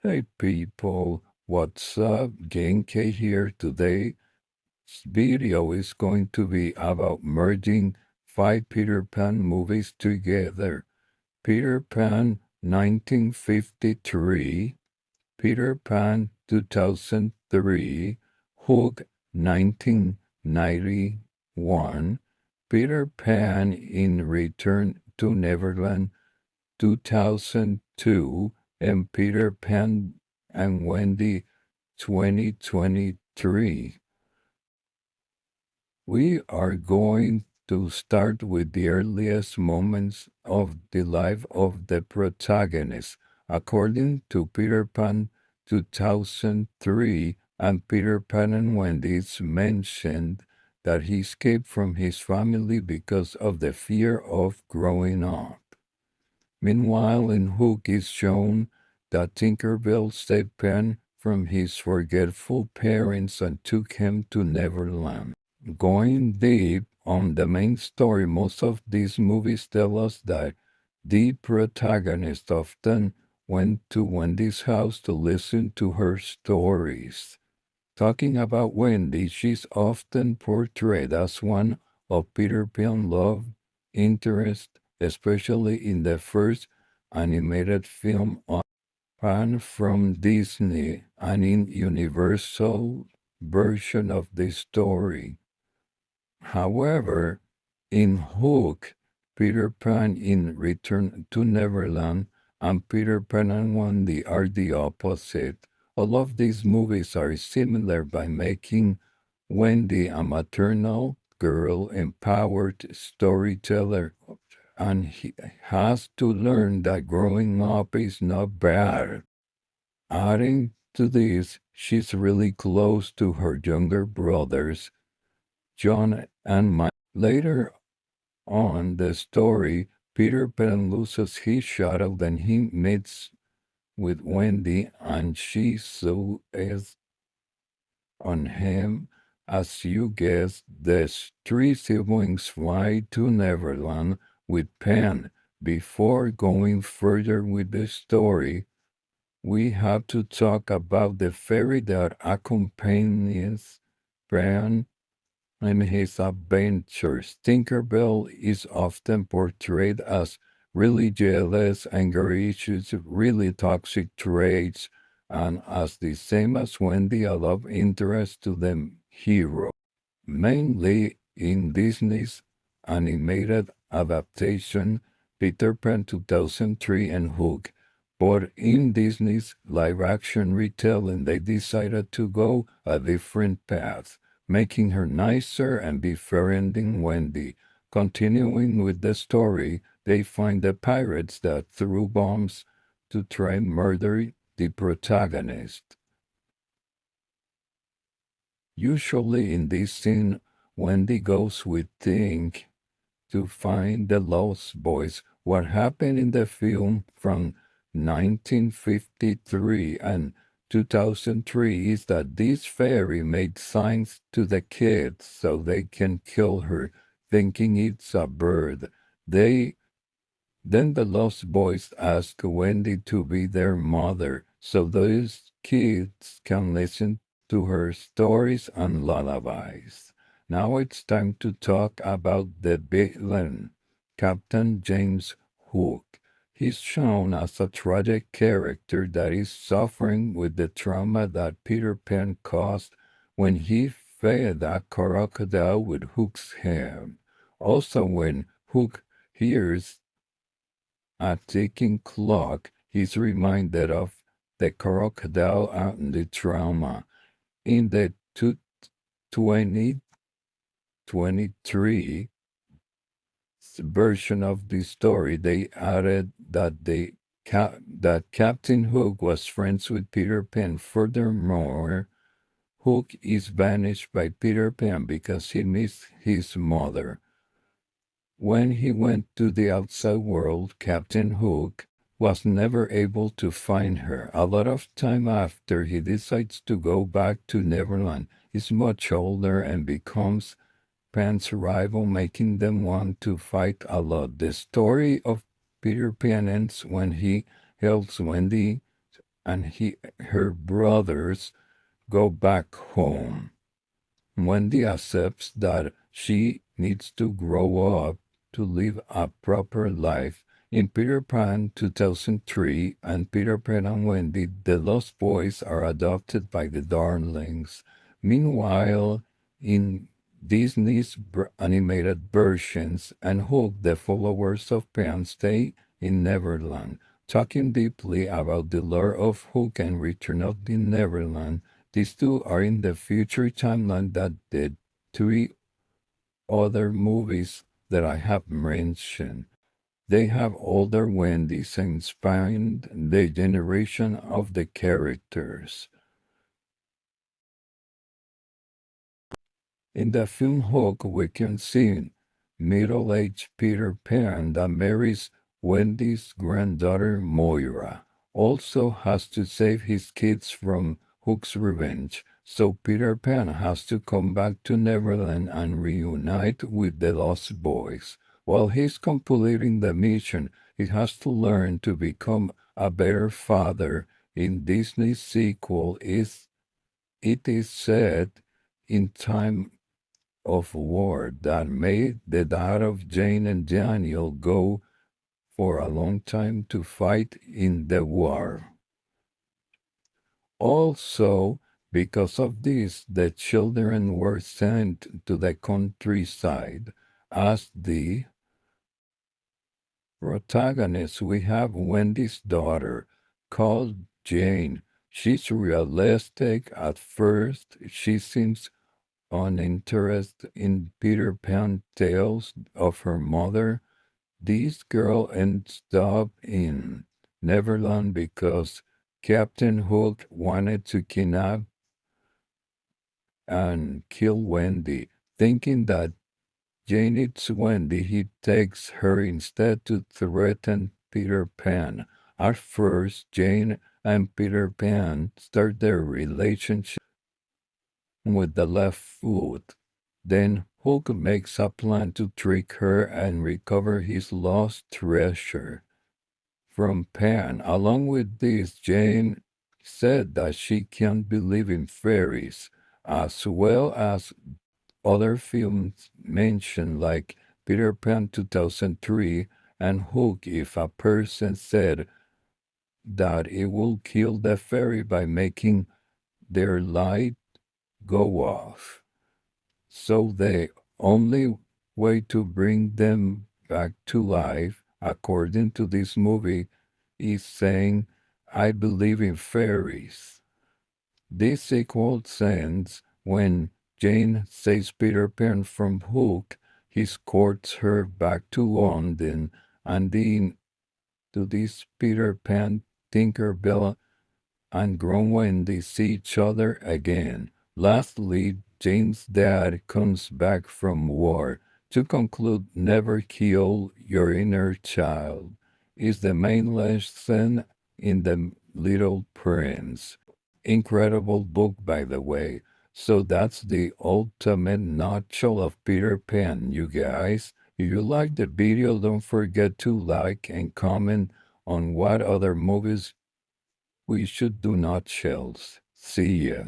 Hey people, what's up? Genki here. Today's video is going to be about merging 5 Peter Pan movies together. Peter Pan 1953, Peter Pan 2003, Hook 1991, Peter Pan in Return to Neverland 2002, and Peter Pan and Wendy 2023. We are going to start with the earliest moments of the life of the protagonist. According to Peter Pan 2003 and Peter Pan and Wendy, it's mentioned that he escaped from his family because of the fear of growing up. Meanwhile, in Hook is shown that Tinkerbell saved Pan from his forgetful parents and took him to Neverland. Going deep on the main story, most of these movies tell us that the protagonist often went to Wendy's house to listen to her stories. Talking about Wendy, she's often portrayed as one of Peter Pan's love interest, especially in the first animated film on Pan from Disney and in Universal version of the story. However, in Hook, Peter Pan in Return to Neverland and Peter Pan and Wendy are the opposite. All of these movies are similar by making Wendy a maternal girl empowered storyteller, and he has to learn that growing up is not bad. Adding to this, she's really close to her younger brothers, John and Mike. Later on the story, Peter Pan loses his shadow, then he meets with Wendy, and she so is on him. As you guessed, the three siblings fly to Neverland with Pan. Before going further with the story, we have to talk about the fairy that accompanies Pan in his adventures. Tinkerbell is often portrayed as really jealous, anger issues, really toxic traits, and as the same as Wendy, a love interest to the hero, mainly in Disney's animated adaptation, Peter Pan 2003 and Hook. But in Disney's live action retelling, they decided to go a different path, making her nicer and befriending Wendy. Continuing with the story, they find the pirates that threw bombs to try and murder the protagonist. Usually in this scene, Wendy goes with Tink to find the Lost Boys. What happened in the film from 1953 and 2003 is that this fairy made signs to the kids so they can kill her, thinking it's a bird. Then the Lost Boys ask Wendy to be their mother so those kids can listen to her stories and lullabies. Now it's time to talk about the villain, Captain James Hook. He's shown as a tragic character that is suffering with the trauma that Peter Pan caused when he fed a crocodile with Hook's hair. Also, when Hook hears a ticking clock, he's reminded of the crocodile and the trauma. In the 2023 version of the story, they added that that Captain Hook was friends with Peter Pan. Furthermore, Hook is banished by Peter Pan because he missed his mother. When he went to the outside world, Captain Hook was never able to find her. A lot of time after, he decides to go back to Neverland. He's much older and becomes Pan's rival, making them want to fight a lot. The story of Peter Pan ends when he helps Wendy and her brothers go back home. Wendy accepts that she needs to grow up to live a proper life. In Peter Pan 2003 and Peter Pan and Wendy, the Lost Boys are adopted by the Darlings. Meanwhile, in Disney's animated versions and Hook, the followers of Pan stay in Neverland. Talking deeply about the lore of Hook and Return of the Neverland, these two are in the future timeline that the three other movies that I have mentioned. They have older Wendy's and inspired the generation of the characters. In the film Hook, we can see middle-aged Peter Pan that marries Wendy's granddaughter Moira. Also has to save his kids from Hook's revenge, so Peter Pan has to come back to Neverland and reunite with the Lost Boys. While he's completing the mission, he has to learn to become a better father. In Disney's sequel, it is said in time of war that made the dad of Jane and Daniel go for a long time to fight in the war. Also, because of this, the children were sent to the countryside. As the protagonist, we have Wendy's daughter, called Jane. She's realistic at first. She seems uninterested in Peter Pan tales of her mother. This girl ends up in Neverland because Captain Hook wanted to kidnap and kill Wendy. Thinking that Jane is Wendy, he takes her instead to threaten Peter Pan. At first, Jane and Peter Pan start their relationship with the left foot. Then Hook makes a plan to trick her and recover his lost treasure from Pan. Along with this, Jane said that she can't believe in fairies, as well as other films mentioned like Peter Pan 2003 and Hook. If a person said that it will kill the fairy by making their light go off. So the only way to bring them back to life, according to this movie, is saying, I believe in fairies. This sequel ends when Jane saves Peter Pan from Hook. He escorts her back to London, and then to this Peter Pan, Tinkerbell, and grown when they see each other again. Lastly, Jane's dad comes back from war. To conclude, never kill your inner child is the main lesson in The Little Prince. Incredible book, by the way. So that's the ultimate nutshell of Peter Pan, you guys. If you like the video, don't forget to like and comment on what other movies we should do nutshells. See ya.